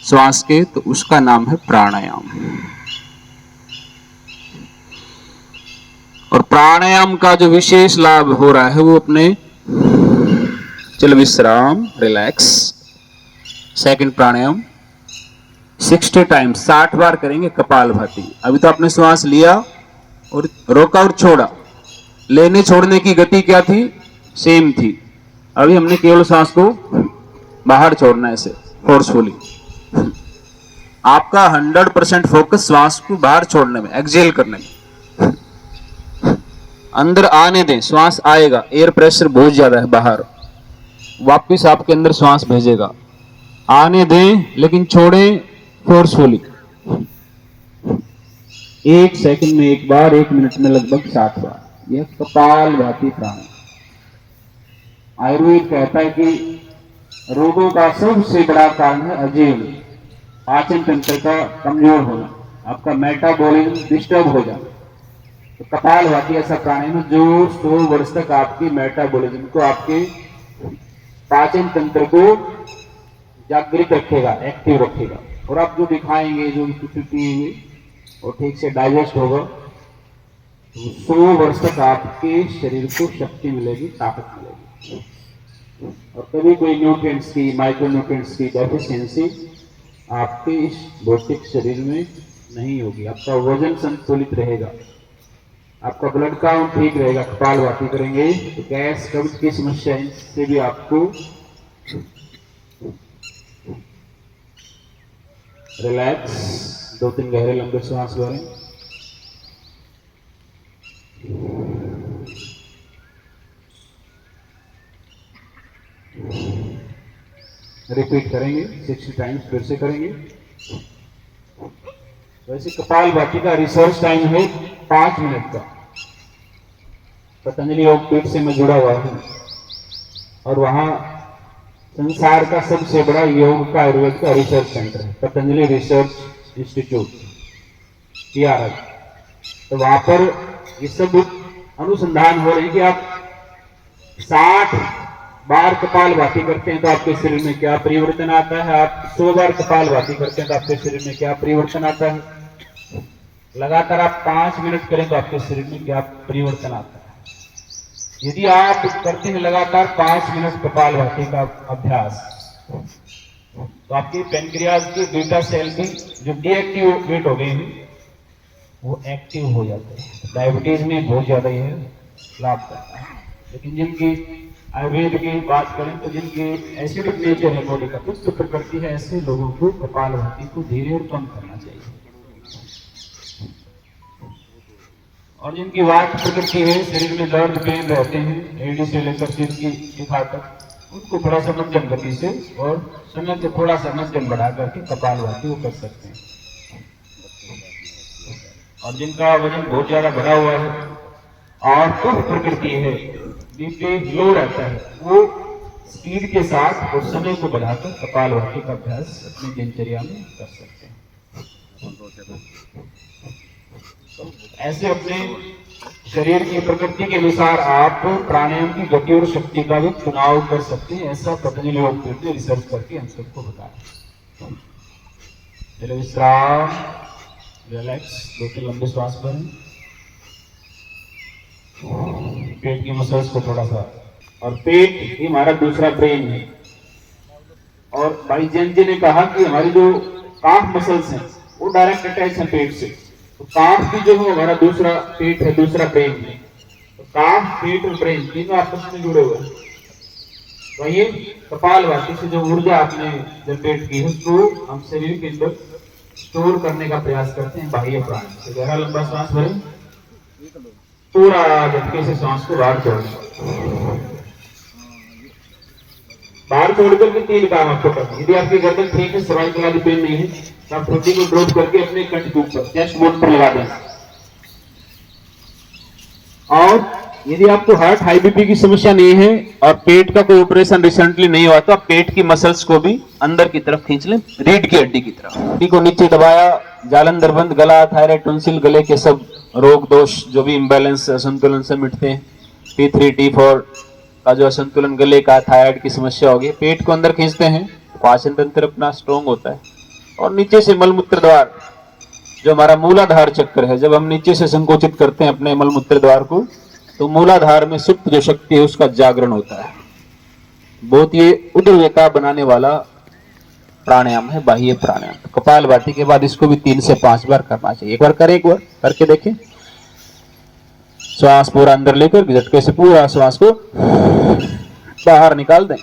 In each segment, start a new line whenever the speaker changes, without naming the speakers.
श्वास के, तो उसका नाम है प्राणायाम। और प्राणायाम का जो विशेष लाभ हो रहा है वो अपने चल विश्राम, रिलैक्स। सेकंड प्राणायाम 60 टाइम्स 60 बार करेंगे कपालभाति। अभी तो आपने श्वास लिया और रोका और छोड़ा, लेने छोड़ने की गति क्या थी, सेम थी। अभी हमने केवल श्वास को बाहर छोड़ना है ऐसे फोर्सफुली। आपका 100% फोकस श्वास को बाहर छोड़ने में, एक्सहेल करने में। अंदर आने दें, श्वास आएगा, एयर प्रेशर बहुत ज्यादा है बाहर, वापिस आपके अंदर श्वास भेजेगा। आने दें लेकिन छोड़ें फोर्सफुली। 1 सेकंड में एक बार, 1 मिनट में लगभग 60 बार। यह कपालभाति प्राणायाम। आयुर्वेद कहता है कि रोगों का सबसे बड़ा कारण है अजीर्ण, पाचन तंत्र का कमजोर होना, आपका मेटाबॉलिज्म डिस्टर्ब हो जाना। तो कपालभाति ऐसा प्राणायाम है जो 100 वर्ष तक आपकी मेटाबॉलिज्म को, आपके पाचन तंत्र को जागृत रखेगा, एक्टिव रखेगा। और आप जो भी खाएंगे, जो भी पिएंगे, और ठीक से डाइजेस्ट होगा, तो 100 वर्ष तक आपके शरीर को शक्ति मिलेगी, ताकत मिलेगी। और कभी कोई न्यूट्रिएंट्स की, माइक्रो न्यूट्रिएंट्स की डेफिशिएंसी आपके इस भौतिक शरीर में नहीं होगी। आपका वजन संतुलित रहेगा, आपका ब्लड काउंट ठीक रहेगा। कपालभाति करेंगे तो गैस, कब्ज की समस्या से भी आपको रिलैक्स। 2-3 गहरे लंबे श्वास भरें। रिपीट करेंगे 60 टाइम्स, फिर से करेंगे। वैसे कपालभाति का रिसर्च टाइम है 5 मिनट का। पतंजलि योग पीठ से मैं जुड़ा हुआ हूं और वहां संसार का सबसे बड़ा योग का आयुर्वेद का रिसर्च सेंटर है, पतंजलि रिसर्च इंस्टीट्यूट, PRI। तो वहां पर ये सब अनुसंधान हो रहे हैं कि आप 60 बार कपालभाति करते हैं तो आपके शरीर में क्या परिवर्तन आता है, आप 100 बार कपालभाति करते हैं तो आपके शरीर में क्या परिवर्तन आता है, लगातार आप 5 मिनट करें तो आपके शरीर में क्या परिवर्तन आता है। यदि आप करते हैं लगातार 5 मिनट कपालभाति का अभ्यास, तो आपके पेनक्रियाज के बीटा सेल भी जो डीएक्टिवेट हो गए हैं वो एक्टिव हो जाते हैं। डायबिटीज में बहुत ज्यादा यह लाभ करता है। लेकिन जिनकी आयुर्वेद की बात करें तो जिनके एसिडिक नेचर है बॉडी का, दुष्ट प्रकृति है, ऐसे लोगों को कपालभाति को धीरे और कम करना चाहिए। और जिनकी वात प्रकृति है, शरीर में दर्द पेन रहते हैं, एडी से लेकर सिर की शिखा तक, उनको थोड़ा सा मध्यम गति से और समय से थोड़ा सा मध्यम बढ़ा करके कपालभाति वो कर सकते हैं। और जिनका वजन बहुत ज्यादा बढ़ा हुआ है और कुछ प्रकृति है, बीपी लो रहता है, वो स्पीड के साथ और समय को बढ़ाकर कपालभाति का अभ्यास अपनी दिनचर्या में कर सकते हैं। तो ऐसे अपने शरीर की प्रकृति के अनुसार आप प्राणायाम की गति और शक्ति का भी चुनाव कर सकते हैं। ऐसा पतंजलि योग पीठ ने रिसर्च करके हम सबको बताया। चलो विश्राम, रिलैक्स, 2-3 लंबे श्वास भरें। पेट की मसल्स को थोड़ा सा, और पेट ही हमारा दूसरा ब्रेन है। और भाई जैन जी ने कहा कि हमारी जो काफ मसल्स हैं वो डायरेक्ट अटैच है पेट से। तो काफ की जो है हमारा दूसरा पेट है, दूसरा ब्रेन है। तो काफ, पेट और ब्रेन तीनों आपस में जुड़े हुए हैं। वही कपालभाति से जो ऊर्जा आपने जनरेट की है उसको हम शरीर के अंदर स्टोर करने का प्रयास करते हैं बाह्य प्राण से। गहरा लंबा सांस भरें, पूरा झटके से सांस को बाहर छोड़ें। बाहर छोड़कर के 3 काम आपको करना है। यदि आपकी गर्दन ठीक है, सर्वाइकल वाली पेन नहीं है, तो आप ठोड़ी को ड्रॉप करके अपने कंठ के ऊपर चेस्ट बोन पर लगा दें। और यदि आपको हार्ट, हाई बीपी की समस्या नहीं है और पेट का कोई ऑपरेशन रिसेंटली नहीं हुआ तो आप पेट की मसल्स को भी अंदर की तरफ खींच लें, रीढ़ की हड्डी की तरफ। हड्डी को नीचे दबाया, जालंधर बंद, गला, थायराइड, टॉन्सिल, गले के सब रोग दोष जो भी इम्बैलेंस, असंतुलन से मिटते हैं। T3, T4 का जो असंतुलन, गले का, थायराइड की समस्या होगी, पेट को अंदर खींचते हैं, पाचन तंत्र अपना स्ट्रॉन्ग होता है। और नीचे से मलमूत्र द्वार, जो हमारा मूलाधार चक्र है, जब हम नीचे से संकोचित करते हैं अपने मलमूत्र द्वार को, तो मूलाधार में सुप्त जो शक्ति है उसका जागरण होता है। बहुत ये उद्वेका बनाने वाला प्राणायाम है, बाह्य प्राणायाम। कपालभाति के बाद इसको भी 3 से 5 बार करना चाहिए। एक बार करें, एक बार करके देखें। श्वास पूरा अंदर लेकर झटके से पूरा श्वास को बाहर निकाल दें।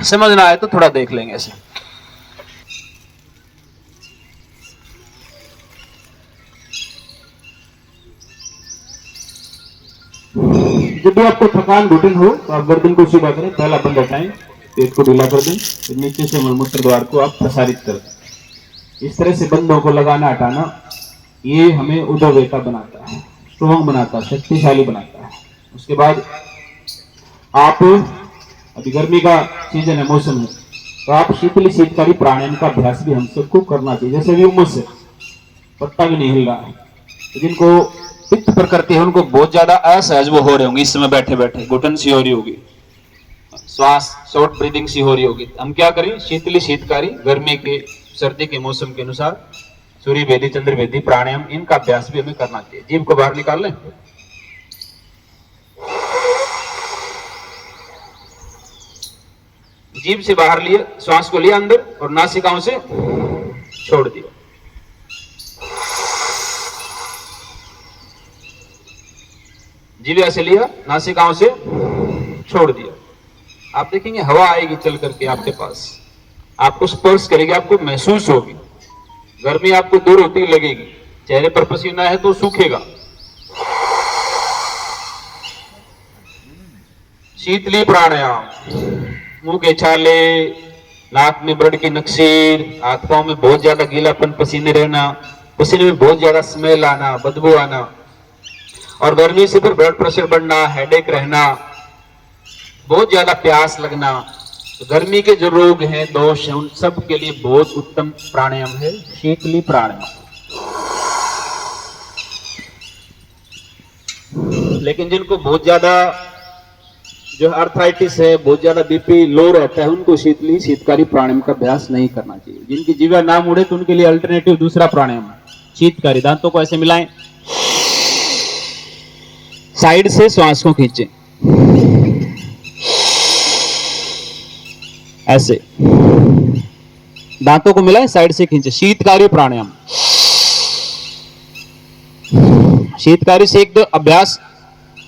समझ ना आए तो थोड़ा देख लेंगे ऐसे। जब भी आपको थकान घुटन हो तो आप गर्दन को सीधा करें, पहला बंद हटाएं, पेट को ढीला कर दें, फिर नीचे से मलमूत्र द्वार को आप प्रसारित कर दें। इस तरह से बंदों को लगाना हटाना, ये हमें उदरवेता बनाता है, स्ट्रॉन्ग बनाता है, शक्तिशाली बनाता है। उसके बाद आप, अभी गर्मी का सीजन है, मौसम है, तो आप शीतली शीतकारी प्राणायाम का अभ्यास भी हम सबको करना चाहिए। जैसे भी उम्र से पत्ता भी नहीं हिल रहा है, तो जिनको पित्त प्रकृति है उनको बहुत ज्यादा असहज वो हो रहे होंगे इस समय, बैठे बैठे घुटन सी हो रही होगी, श्वास शॉर्ट ब्रीदिंग सी हो रही होगी। हम क्या करें, शीतली शीतकारी, गर्मी के सर्दी के मौसम के अनुसार सूर्य भेदी चंद्र भेदी प्राणायाम, इनका अभ्यास भी हमें करना चाहिए। जीभ को बाहर निकाल लें, जीभ से बाहर लिए, श्वास को लिया अंदर और नासिकाओं से छोड़ दिया। जीभ ऐसे लिया, नासिकाओं से छोड़ दिया। आप देखेंगे हवा आएगी चल करके आपके पास, आपको स्पर्श करेगी, आपको महसूस होगी, गर्मी आपको दूर होती लगेगी, चेहरे पर पसीना है तो सूखेगा। शीतली प्राणायाम, मुंह के छाले, नाक में ब्लड की नक्सीर, हाथ पांव में बहुत ज्यादा गीलापन, पसीने रहना, पसीने में बहुत ज्यादा स्मेल आना, बदबू आना, और गर्मी से फिर ब्लड प्रेशर बढ़ना, हेडेक रहना, बहुत ज्यादा प्यास लगना। तो गर्मी के जो रोग हैं, दोष हैं, उन सब के लिए बहुत उत्तम प्राणायाम है शीतली प्राणायाम। लेकिन जिनको बहुत ज्यादा जो अर्थराइटिस है, बहुत ज्यादा बीपी लो रहता है, उनको शीतली शीतकारी प्राणायाम का अभ्यास नहीं करना चाहिए। जिनकी जीवा ना मुड़े तो उनके लिए अल्टरनेटिव दूसरा प्राणायाम है शीतकारी। दांतों को ऐसे मिलाएं, साइड से श्वास को खींचें, ऐसे दांतों को मिलाएं, साइड से खींचे, शीतकारी प्राणायाम। शीतकारी से एक दो अभ्यास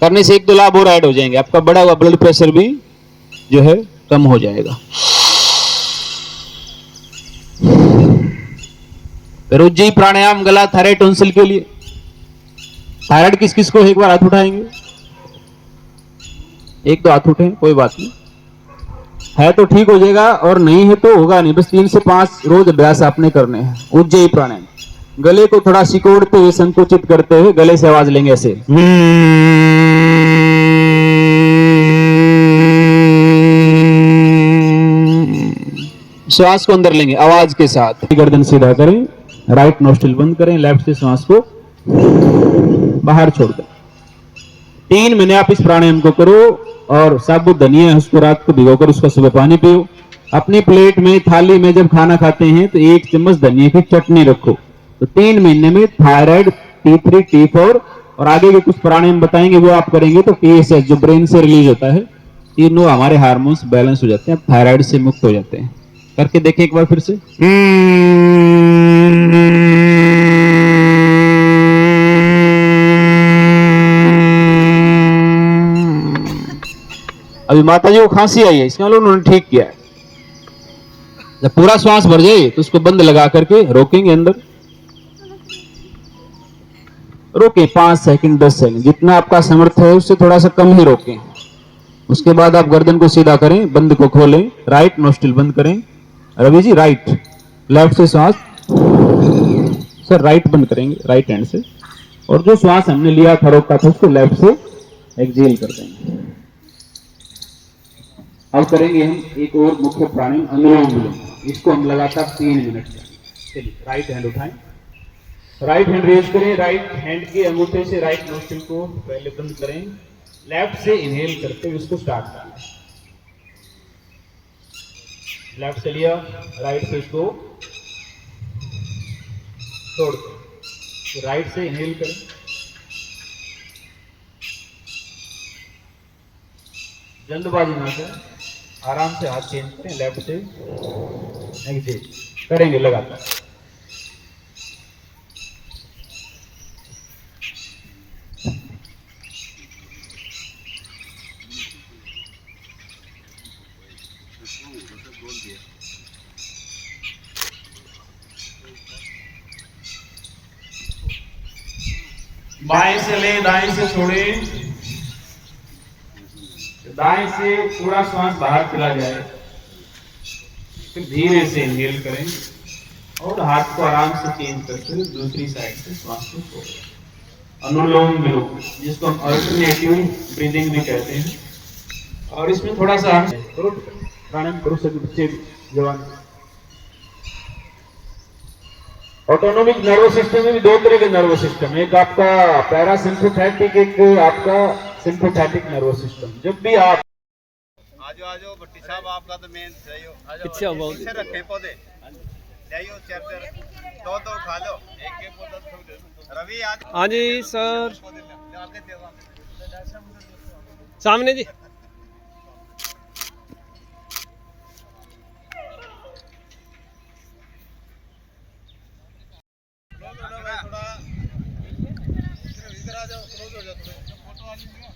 करने से एक दो लाभ और ऐड हो जाएंगे। आपका बढ़ा हुआ ब्लड प्रेशर भी जो है कम हो जाएगा। फिर उज्जयी प्राणायाम गला थायराइड टॉन्सिल के लिए। थायराइड किस किस को, एक बार हाथ उठाएंगे, एक दो हाथ उठे, कोई बात नहीं है तो ठीक हो जाएगा, और नहीं है तो होगा नहीं। बस 3 से 5 रोज अभ्यास आपने करने हैं। उज्जयी प्राणायाम, गले को थोड़ा सिकोड़ते हुए, संकुचित करते हुए गले से आवाज लेंगे ऐसे, श्वास को अंदर लेंगे आवाज के साथ। गर्दन सीधा करें, राइट नोस्ट्रिल बंद करें, लेफ्ट से श्वास को बाहर छोड़ दें। 3 महीने आप इस प्राणायाम को करो, और साबुत धनिया है उसको रात को भिगोकर उसका सुबह पानी पियो। अपनी प्लेट में, थाली में जब खाना खाते हैं तो 1 चम्मच धनिया की चटनी रखो। तो 3 महीने में थायराइड, T3, T4 और आगे के कुछ प्राणायाम बताएंगे वो आप करेंगे तो TSH जो ब्रेन से रिलीज होता है, तीनों हमारे हार्मोन्स बैलेंस हो जाते हैं, थायराइड से मुक्त हो जाते हैं। करके देखें एक बार फिर से। अभी माता जी को खांसी आई है, इसका मतलब उन्होंने ठीक किया है। जब पूरा श्वास भर जाए तो उसको बंद लगा करके रोकेंगे, अंदर रोके 5 सेकंड 10 सेकंड, जितना आपका सामर्थ्य है उससे थोड़ा सा कम ही रोकें। उसके बाद आप गर्दन को सीधा करें, बंद को खोलें, राइट नोस्ट्रिल बंद करें। रवि जी राइट, लेफ्ट से श्वास, सर राइट बंद करेंगे, राइट हैंड से, और जो श्वास हमने लिया था, रोका था, उसको लेफ्ट से एक्सहेल कर देंगे। अब करेंगे हम एक और मुख्य प्राणायाम, अनुलोम विलोम। इसको हम लगातार 3 मिनट करेंगे। चलिए राइट हैंड उठाएं, राइट हैंड रेज करें, राइट हैंड के अंगूठे से राइट नोस्ट्रिल को पहले बंद करें, लेफ्ट से इनहेल करते हुए इसको स्टार्ट करना है। लेफ्ट से लिया, राइट से इसको छोड़ दो, तो राइट से इनहेल करें, जल्दबाजी ना करें, आराम से हाथ चेंज करें, लेफ्ट से एग्जिट करेंगे लगातार। बाएं से ले, दाएं से छोड़े, दाएं से पूरा श्वास बाहर चला जाए, फिर धीरे से इनहेल करें और हाथ को आराम से चेंज करते हुए दूसरी साइड से श्वास को छोड़ें। अनुलोम विलोम, जिसको हम अल्टरनेटिव ब्रीदिंग भी कहते हैं, और इसमें थोड़ा सा हम प्राणायाम करो सके बच्चे जवान। ऑटोनोमिक नर्वस सिस्टम में भी दो तरह के नर्वस सिस्टम, एक आपका पैरासिम्पैथेटिक, एक आपका सिंपैथेटिक नर्वस सिस्टम। जब भी आप
आजो भट्टी साहब, आपका तो मेन
पीछे आओ, बहुत
पीछे रखे पौधे जाइयो, चेयर दो खा लो, एक पौधा रवि आज।
हाँ जी सर, सामने जी।
इधर आ जाओ, क्लोज हो जाओ, फोटो आ जाओ।